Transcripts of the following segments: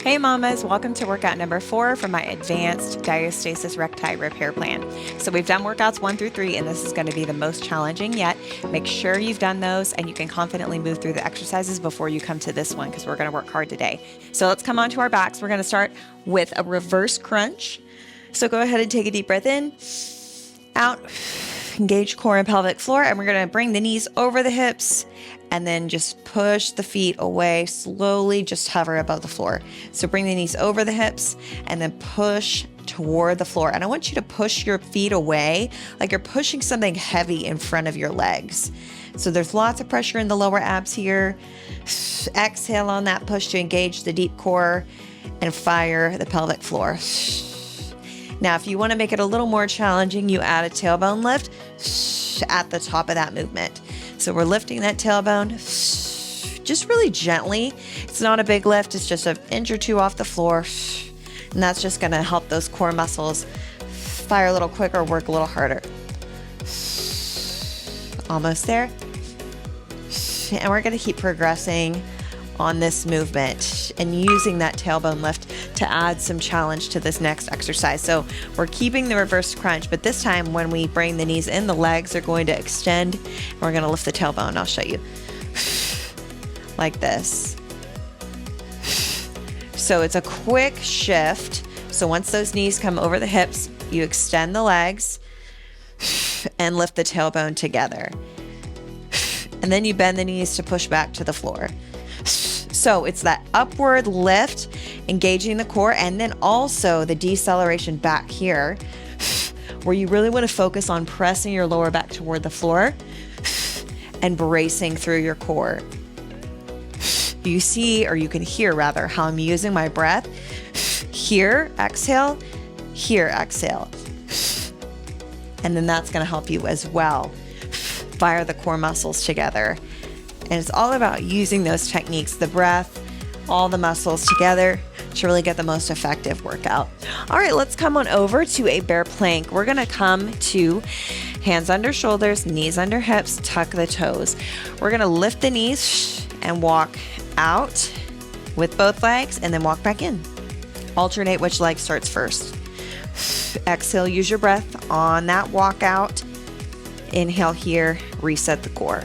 Hey mamas, welcome to workout number 4 from my Advanced Diastasis Recti Repair plan. So we've done workouts 1 through 3 and this is going to be the most challenging yet. Make sure you've done those and you can confidently move through the exercises before you come to this one because we're going to work hard today. So let's come onto our backs. We're going to start with a reverse crunch. So go ahead and take a deep breath in, out, engage core and pelvic floor, and we're going to bring the knees over the hips and then just push the feet away slowly, just hover above the floor. So bring the knees over the hips and then push toward the floor. And I want you to push your feet away like you're pushing something heavy in front of your legs. So there's lots of pressure in the lower abs here. Exhale on that push to engage the deep core and fire the pelvic floor. Now, if you want to make it a little more challenging, you add a tailbone lift at the top of that movement. So we're lifting that tailbone just really gently. It's not a big lift. It's just an inch or two off the floor. And that's just going to help those core muscles fire a little quicker, work a little harder. Almost there. And we're going to keep progressing on this movement and using that tailbone lift to add some challenge to this next exercise. So we're keeping the reverse crunch, but this time when we bring the knees in, the legs are going to extend and we're going to lift the tailbone. I'll show you like this. So it's a quick shift. So once those knees come over the hips, you extend the legs and lift the tailbone together. And then you bend the knees to push back to the floor. So it's that upward lift, engaging the core, and then also the deceleration back here, where you really want to focus on pressing your lower back toward the floor and bracing through your core. You see, or you can hear rather, how I'm using my breath. Here, exhale, here, exhale. And then that's going to help you as well. Fire the core muscles together. And it's all about using those techniques, the breath, all the muscles together to really get the most effective workout. All right, let's come on over to a bear plank. We're gonna come to hands under shoulders, knees under hips, tuck the toes. We're gonna lift the knees and walk out with both legs and then walk back in. Alternate which leg starts first. Exhale, use your breath on that walk out. Inhale here, reset the core.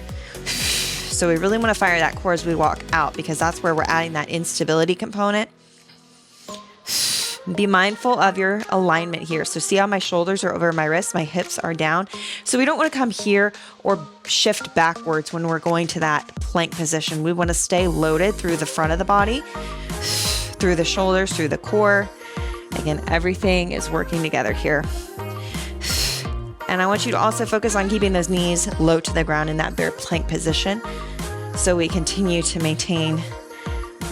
So we really want to fire that core as we walk out because that's where we're adding that instability component. Be mindful of your alignment here. So see how my shoulders are over my wrists, my hips are down. So we don't want to come here or shift backwards when we're going to that plank position. We want to stay loaded through the front of the body, through the shoulders, through the core. Again, everything is working together here. And I want you to also focus on keeping those knees low to the ground in that bear plank position so we continue to maintain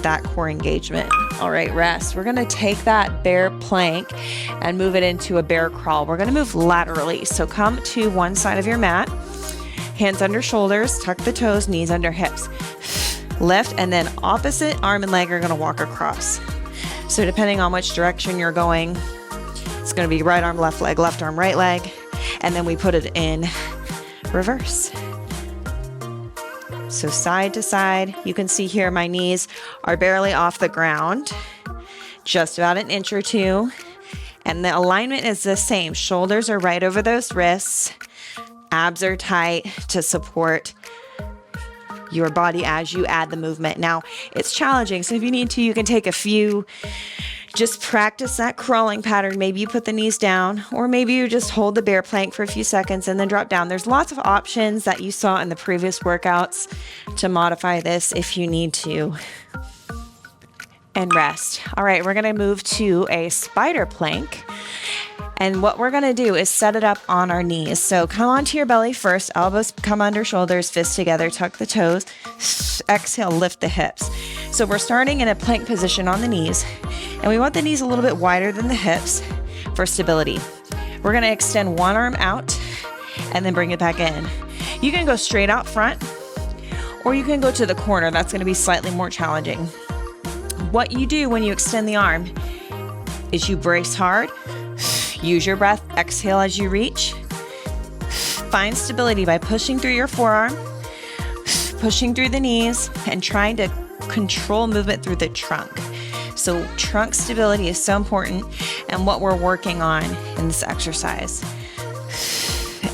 that core engagement. All right, rest. We're gonna take that bear plank and move it into a bear crawl. We're gonna move laterally. So come to one side of your mat, hands under shoulders, tuck the toes, knees under hips. Lift, and then opposite arm and leg are gonna walk across. So depending on which direction you're going, it's gonna be right arm, left leg, left arm, right leg. And then we put it in reverse. So side to side, you can see here my knees are barely off the ground, just about an inch or two. And the alignment is the same. Shoulders are right over those wrists. Abs are tight to support your body as you add the movement. Now, it's challenging, so if you need to, you can take a few. Just practice that crawling pattern. Maybe you put the knees down, or maybe you just hold the bear plank for a few seconds and then drop down. There's lots of options that you saw in the previous workouts to modify this if you need to. And rest. All right, we're gonna move to a spider plank. And what we're gonna do is set it up on our knees. So come onto your belly first, elbows come under shoulders, fists together, tuck the toes. Exhale, lift the hips. So we're starting in a plank position on the knees, and we want the knees a little bit wider than the hips for stability. We're gonna extend one arm out and then bring it back in. You can go straight out front, or you can go to the corner. That's gonna be slightly more challenging. What you do when you extend the arm is you brace hard, use your breath, exhale as you reach. Find stability by pushing through your forearm, pushing through the knees, and trying to control movement through the trunk. So trunk stability is so important and what we're working on in this exercise.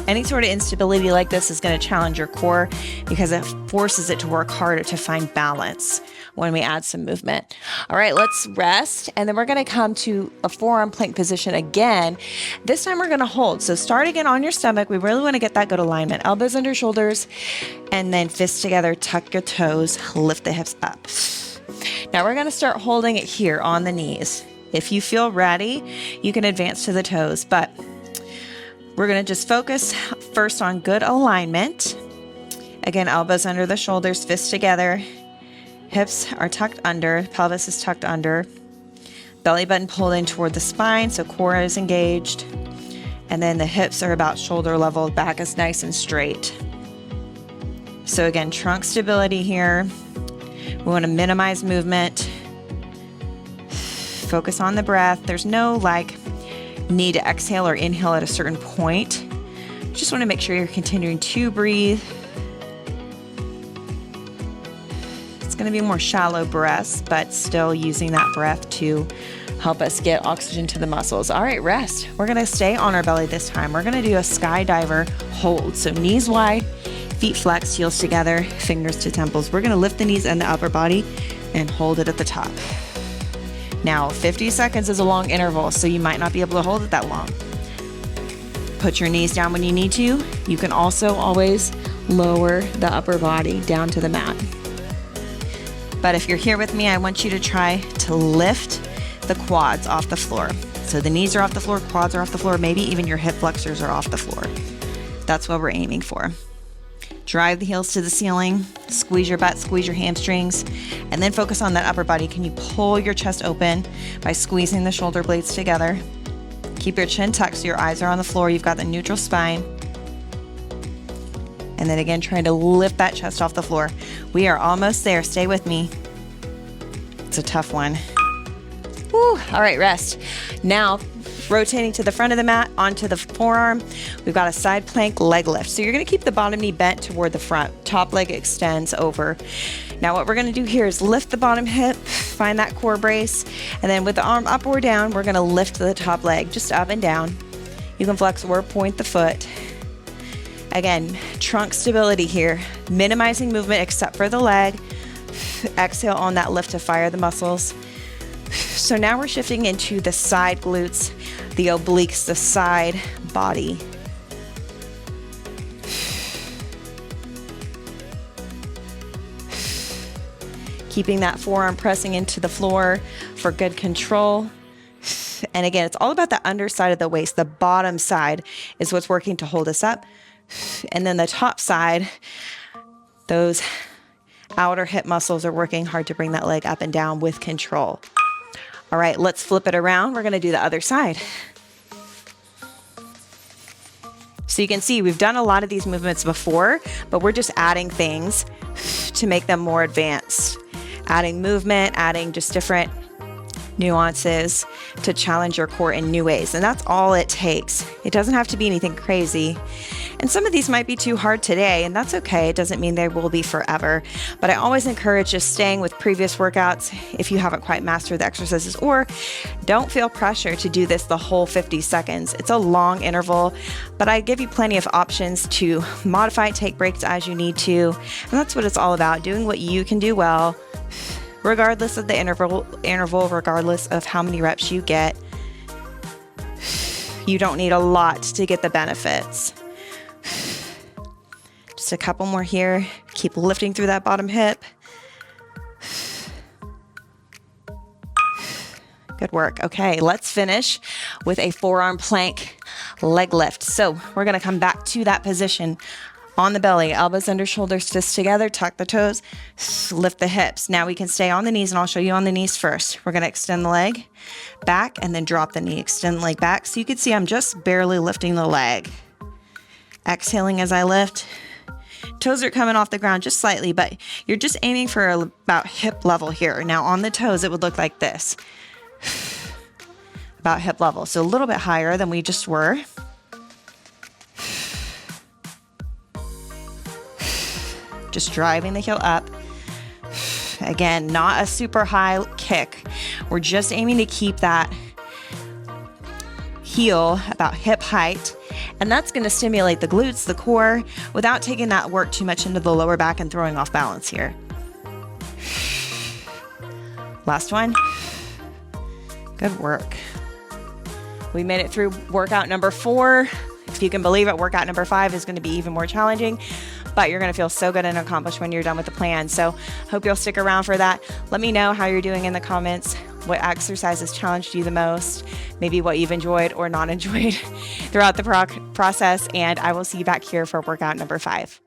Any sort of instability like this is going to challenge your core because it forces it to work harder to find balance when we add some movement. All right, let's rest. And then we're going to come to a forearm plank position again. This time we're going to hold. So start again on your stomach. We really want to get that good alignment. Elbows under shoulders, and then fists together, tuck your toes, lift the hips up. Now we're going to start holding it here on the knees. If you feel ready, you can advance to the toes, but we're going to just focus first on good alignment. Again, elbows under the shoulders, fists together, hips are tucked under, pelvis is tucked under, belly button pulled in toward the spine, so core is engaged, and then the hips are about shoulder level, back is nice and straight. So again, trunk stability here. We want to minimize movement, focus on the breath. There's no need to exhale or inhale at a certain point. Just want to make sure you're continuing to breathe. It's going to be more shallow breaths, but still using that breath to help us get oxygen to the muscles. All right, rest. We're going to stay on our belly this time. We're going to do a skydiver hold. So knees wide, feet flexed, heels together, fingers to temples. We're going to lift the knees and the upper body and hold it at the top. Now, 50 seconds is a long interval, so you might not be able to hold it that long. Put your knees down when you need to. You can also always lower the upper body down to the mat. But if you're here with me, I want you to try to lift the quads off the floor. So the knees are off the floor, quads are off the floor, maybe even your hip flexors are off the floor. That's what we're aiming for. Drive the heels to the ceiling, squeeze your butt, squeeze your hamstrings, and then focus on that upper body. Can you pull your chest open by squeezing the shoulder blades together? Keep your chin tucked so your eyes are on the floor. You've got the neutral spine. And then again, trying to lift that chest off the floor. We are almost there. Stay with me. It's a tough one. Woo. All right, rest. Now, rotating to the front of the mat, onto the forearm, we've got a side plank leg lift. So you're going to keep the bottom knee bent toward the front. Top leg extends over. Now what we're going to do here is lift the bottom hip, find that core brace, and then with the arm up or down, we're going to lift the top leg just up and down. You can flex or point the foot. Again, trunk stability here, minimizing movement except for the leg. Exhale on that lift to fire the muscles. So now we're shifting into the side glutes, the obliques, the side body. Keeping that forearm pressing into the floor for good control. And again, it's all about the underside of the waist. The bottom side is what's working to hold us up. And then the top side, those outer hip muscles are working hard to bring that leg up and down with control. All right, let's flip it around. We're going to do the other side. So you can see we've done a lot of these movements before, but we're just adding things to make them more advanced. Adding movement, adding just different nuances to challenge your core in new ways. And that's all it takes. It doesn't have to be anything crazy. And some of these might be too hard today, and that's okay. It doesn't mean they will be forever. But I always encourage just staying with previous workouts if you haven't quite mastered the exercises, or don't feel pressure to do this the whole 50 seconds. It's a long interval, but I give you plenty of options to modify, take breaks as you need to. And that's what it's all about, doing what you can do well, regardless of the interval, regardless of how many reps you get. You don't need a lot to get the benefits. Just a couple more here. Keep lifting through that bottom hip. Good work. Okay, let's finish with a forearm plank leg lift. So we're going to come back to that position on the belly, elbows under shoulders, fists together, tuck the toes, lift the hips. Now we can stay on the knees, and I'll show you on the knees first. We're going to extend the leg back and then drop the knee, extend the leg back. So you can see I'm just barely lifting the leg. Exhaling as I lift. Toes are coming off the ground just slightly, but you're just aiming for about hip level here. Now on the toes, it would look like this. About hip level. So a little bit higher than we just were. Just driving the heel up Again, not a super high kick. We're just aiming to keep that heel about hip height, and that's going to stimulate the glutes, the core, without taking that work too much into the lower back and throwing off balance here. Last one. Good work. We made it through workout number 4. If you can believe it, workout number 5 is going to be even more challenging, but you're going to feel so good and accomplished when you're done with the plan. So hope you'll stick around for that. Let me know how you're doing in the comments, what exercises challenged you the most, maybe what you've enjoyed or not enjoyed throughout the process, and I will see you back here for workout number 5.